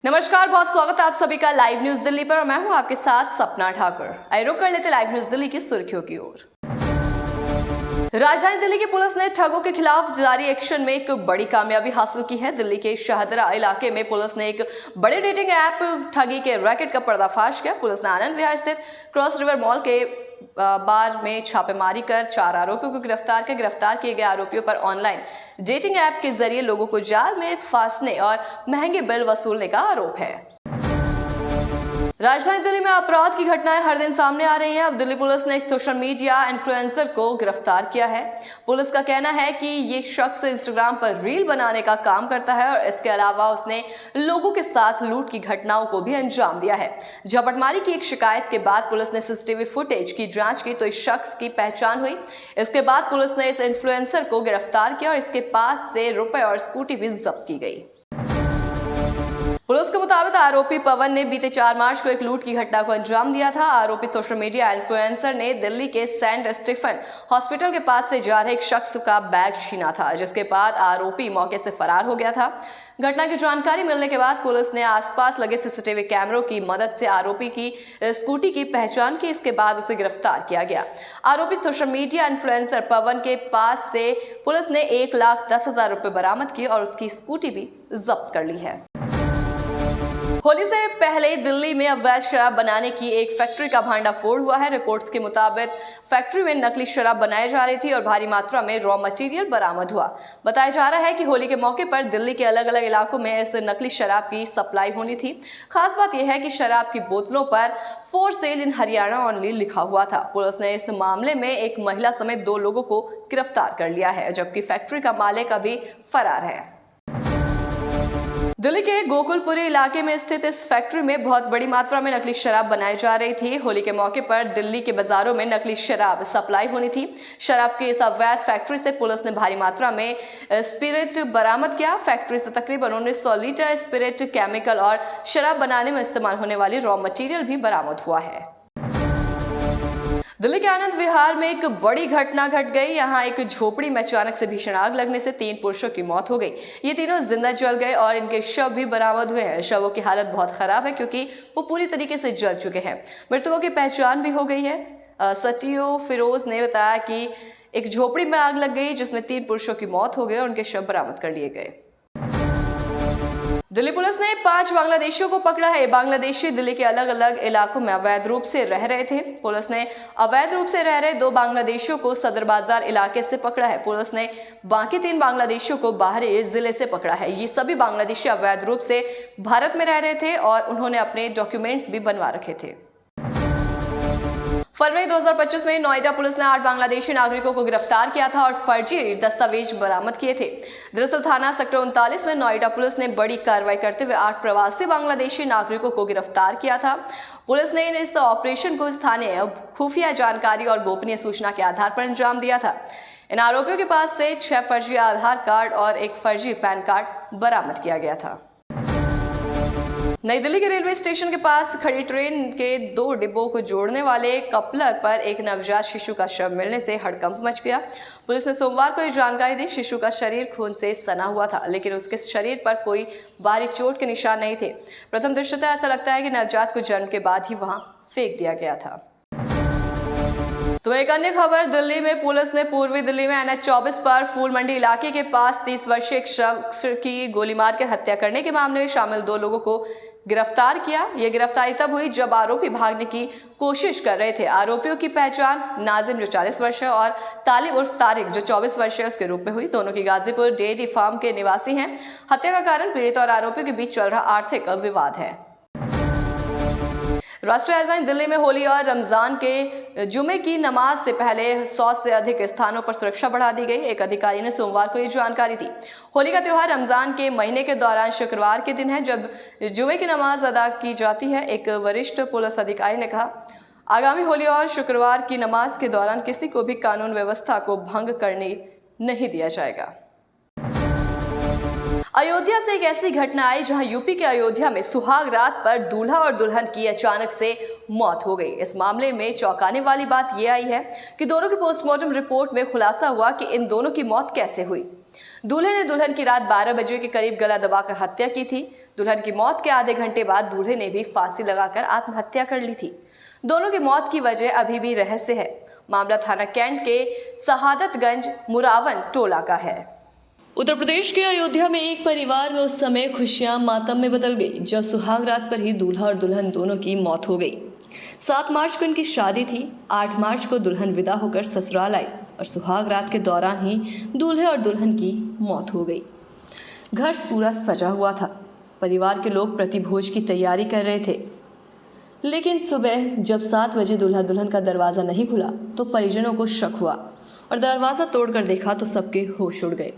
नमस्कार, बहुत स्वागत है आप सभी का लाइव न्यूज दिल्ली पर और मैं हूं आपके साथ सपना ठाकुर। आइए रुक कर लेते लाइव न्यूज दिल्ली की सुर्खियों की ओर। राजधानी दिल्ली की पुलिस ने ठगों के खिलाफ जारी एक्शन में एक बड़ी कामयाबी हासिल की है। दिल्ली के शाहदरा इलाके में पुलिस ने एक बड़े डेटिंग ऐप ठगी के रैकेट का पर्दाफाश किया। पुलिस ने आनंद विहार स्थित क्रॉस रिवर मॉल के बार में छापेमारी कर 4 आरोपियों को गिरफ्तार किए गए आरोपियों पर ऑनलाइन डेटिंग ऐप के जरिए लोगों को जाल में फांसने और महंगे बिल वसूलने का आरोप है। राजधानी दिल्ली में अपराध की घटनाएं हर दिन सामने आ रही हैं। अब दिल्ली पुलिस ने एक सोशल मीडिया इन्फ्लुएंसर को गिरफ्तार किया है। पुलिस का कहना है कि ये शख्स इंस्टाग्राम पर रील बनाने का काम करता है और इसके अलावा उसने लोगों के साथ लूट की घटनाओं को भी अंजाम दिया है। झपटमारी की एक शिकायत के बाद पुलिस ने सीसीटीवी फुटेज की जांच की तो इस शख्स की पहचान हुई। इसके बाद पुलिस ने इस इन्फ्लुएंसर को गिरफ्तार किया और इसके पास से रुपए और स्कूटी भी जब्त की गई। पुलिस के मुताबिक आरोपी पवन ने बीते 4 मार्च को एक लूट की घटना को अंजाम दिया था। आरोपी सोशल मीडिया इन्फ्लुएंसर ने दिल्ली के सेंट स्टीफन हॉस्पिटल के पास से जा रहे एक शख्स का बैग छीना था, जिसके बाद आरोपी मौके से फरार हो गया था। घटना की जानकारी मिलने के बाद पुलिस ने आसपास लगे सीसीटीवी कैमरों की मदद से आरोपी की स्कूटी की पहचान की। इसके बाद उसे गिरफ्तार किया गया। आरोपी सोशल मीडिया इन्फ्लुएंसर पवन के पास से पुलिस ने 1,10,000 रुपए बरामद किए और उसकी स्कूटी भी जब्त कर ली है। होली से पहले दिल्ली में अवैध शराब बनाने की एक फैक्ट्री का भांडाफोड़ हुआ है। रिपोर्ट्स के मुताबिक फैक्ट्री में नकली शराब बनाई जा रही थी और भारी मात्रा में रॉ मटेरियल बरामद हुआ। बताया जा रहा है कि होली के मौके पर दिल्ली के अलग अलग इलाकों में इस नकली शराब की सप्लाई होनी थी। खास बात यह है कि शराब की बोतलों पर for sale in Haryana only लिखा हुआ था। पुलिस ने इस मामले में एक महिला समेत 2 लोगों को गिरफ्तार कर लिया है, जबकि फैक्ट्री का मालिक अभी फरार है। दिल्ली के गोकुलपुरी इलाके में स्थित इस फैक्ट्री में बहुत बड़ी मात्रा में नकली शराब बनाई जा रही थी। होली के मौके पर दिल्ली के बाजारों में नकली शराब सप्लाई होनी थी। शराब की इस अवैध फैक्ट्री से पुलिस ने भारी मात्रा में स्पिरिट बरामद किया। फैक्ट्री से तकरीबन 1900 लीटर स्पिरिट, केमिकल और शराब बनाने में इस्तेमाल होने वाली रॉ मटेरियल भी बरामद हुआ है। दिल्ली के आनंद विहार में एक बड़ी घटना घट गई। यहाँ एक झोपड़ी में अचानक से भीषण आग लगने से 3 पुरुषों की मौत हो गई। ये तीनों जिंदा जल गए और इनके शव भी बरामद हुए हैं। शवों की हालत बहुत खराब है क्योंकि वो पूरी तरीके से जल चुके हैं। मृतकों की पहचान भी हो गई है। सचियो फिरोज ने बताया कि एक झोपड़ी में आग लग गई जिसमें 3 पुरुषों की मौत हो गई और उनके शव बरामद कर लिए गए। दिल्ली पुलिस ने 5 बांग्लादेशियों को पकड़ा है। बांग्लादेशी दिल्ली के अलग अलग इलाकों में अवैध रूप से रह रहे थे। पुलिस ने अवैध रूप से रह रहे 2 बांग्लादेशियों को सदर बाजार इलाके से पकड़ा है। पुलिस ने बाकी 3 बांग्लादेशियों को बाहरी जिले से पकड़ा है। ये सभी बांग्लादेशी अवैध रूप से भारत में रह रहे थे और उन्होंने अपने डॉक्यूमेंट्स भी बनवा रखे थे। फरवरी 2025 में नोएडा पुलिस ने 8 बांग्लादेशी नागरिकों को गिरफ्तार किया था और फर्जी दस्तावेज बरामद किए थे। दरअसल थाना सेक्टर 39 में नोएडा पुलिस ने बड़ी कार्रवाई करते हुए 8 प्रवासी बांग्लादेशी नागरिकों को गिरफ्तार किया था। पुलिस ने इस ऑपरेशन को स्थानीय खुफिया जानकारी और गोपनीय सूचना के आधार पर अंजाम दिया था। इन आरोपियों के पास से 6 फर्जी आधार कार्ड और 1 फर्जी पैन कार्ड बरामद किया गया था। नई दिल्ली के रेलवे स्टेशन के पास खड़ी ट्रेन के 2 डिब्बों को जोड़ने वाले कपलर पर एक नवजात शिशु का शव मिलने से हड़कंप मच गया। पुलिस ने सोमवार को ये जानकारी दी। शिशु का शरीर खून से सना हुआ था, लेकिन उसके शरीर पर कोई बाहरी चोट के निशान नहीं थे। प्रथम दृष्टया ऐसा लगता है कि नवजात को जन्म के बाद ही वहां फेंक दिया गया था। तो एक अन्य खबर, दिल्ली में पुलिस ने पूर्वी दिल्ली में NH 24 पर फूल मंडी इलाके के पास 30 वर्षीय एक शख्स की गोली मारकर हत्या करने के मामले में शामिल 2 लोगों को गिरफ्तार किया। यह गिरफ्तारी तब हुई जब आरोपी भागने की कोशिश कर रहे थे। आरोपियों की पहचान नाजिम जो 40 वर्ष है और तालिब उर्फ तारिक जो 24 वर्ष है उसके रूप में हुई। दोनों की गाजीपुर डेयरी फार्म के निवासी हैं। हत्या का कारण पीड़ित और आरोपियों के बीच चल रहा आर्थिक विवाद है। राष्ट्रीय राजधानी दिल्ली में होली और रमजान के जुमे की नमाज से पहले 100 से अधिक स्थानों पर सुरक्षा बढ़ा दी गई। एक अधिकारी ने सोमवार को ये जानकारी दी। होली का त्योहार रमजान के महीने के दौरान शुक्रवार के दिन है जब जुमे की नमाज अदा की जाती है। एक वरिष्ठ पुलिस अधिकारी ने कहा, आगामी होली और शुक्रवार की नमाज के दौरान किसी को भी कानून व्यवस्था को भंग करने नहीं दिया जाएगा। अयोध्या से एक ऐसी घटना आई जहां यूपी के अयोध्या में सुहाग रात पर दूल्हा और दुल्हन की अचानक से मौत हो गई। इस मामले में चौंकाने वाली बात यह आई है कि दोनों की पोस्टमार्टम रिपोर्ट में खुलासा हुआ कि इन दोनों की मौत कैसे हुई। दूल्हे ने दुल्हन की रात 12 बजे के करीब गला दबाकर हत्या की थी। दुल्हन की मौत के आधे घंटे बाद दूल्हे ने भी फांसी लगाकर आत्महत्या कर ली थी। दोनों की मौत की वजह अभी भी रहस्य है। मामला थाना कैंट के शहादतगंज मुरावन टोला का है। उत्तर प्रदेश के अयोध्या में एक परिवार में उस समय खुशियां मातम में बदल गई जब सुहाग रात पर ही दूल्हा और दुल्हन दोनों की मौत हो गई। 7 मार्च को इनकी शादी थी। 8 मार्च को दुल्हन विदा होकर ससुराल आई और सुहाग रात के दौरान ही दूल्हे और दुल्हन की मौत हो गई। घर पूरा सजा हुआ था। परिवार के लोग प्रतिभोज की तैयारी कर रहे थे, लेकिन सुबह जब 7 बजे दूल्हा दुल्हन का दरवाज़ा नहीं खुला तो परिजनों को शक हुआ और दरवाज़ा तोड़कर देखा तो सबके होश उड़ गए।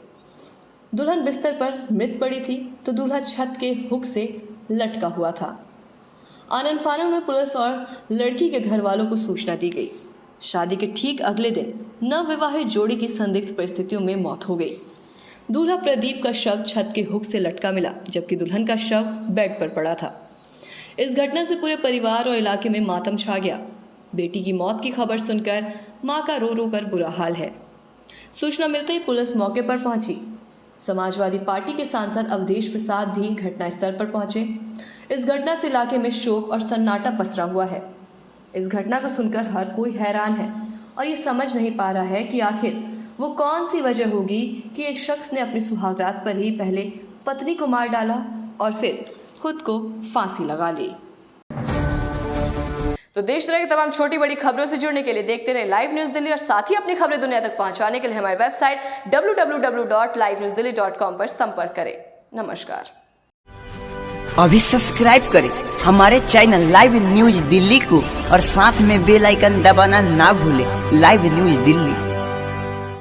दुल्हन बिस्तर पर मृत पड़ी थी तो दूल्हा छत के हुक से लटका हुआ था। आनन फानन में पुलिस और लड़की के घर वालों को सूचना दी गई। शादी के ठीक अगले दिन नवविवाहित जोड़ी की संदिग्ध परिस्थितियों में मौत हो गई। दूल्हा प्रदीप का शव छत के हुक से लटका मिला, जबकि दुल्हन का शव बेड पर पड़ा था। इस घटना से पूरे परिवार और इलाके में मातम छा गया। बेटी की मौत की खबर सुनकर मां का रो रो कर बुरा हाल है। सूचना मिलते ही पुलिस मौके पर पहुंची। समाजवादी पार्टी के सांसद अवधेश प्रसाद भी घटनास्थल पर पहुंचे। इस घटना से इलाके में शोक और सन्नाटा पसरा हुआ है। इस घटना को सुनकर हर कोई हैरान है और ये समझ नहीं पा रहा है कि आखिर वो कौन सी वजह होगी कि एक शख्स ने अपनी सुहागरात पर ही पहले पत्नी को मार डाला और फिर खुद को फांसी लगा ली। तो देश दुनिया की तमाम छोटी बड़ी खबरों से जुड़ने के लिए देखते रहे लाइव न्यूज दिल्ली और साथ ही अपनी खबरें दुनिया तक पहुंचाने के लिए हमारी वेबसाइट www.livenewsdelhi.com पर संपर्क करें। नमस्कार। अभी सब्सक्राइब करें हमारे चैनल लाइव न्यूज दिल्ली को और साथ में बेल आइकन दबाना ना भूलें। Live news Delhi.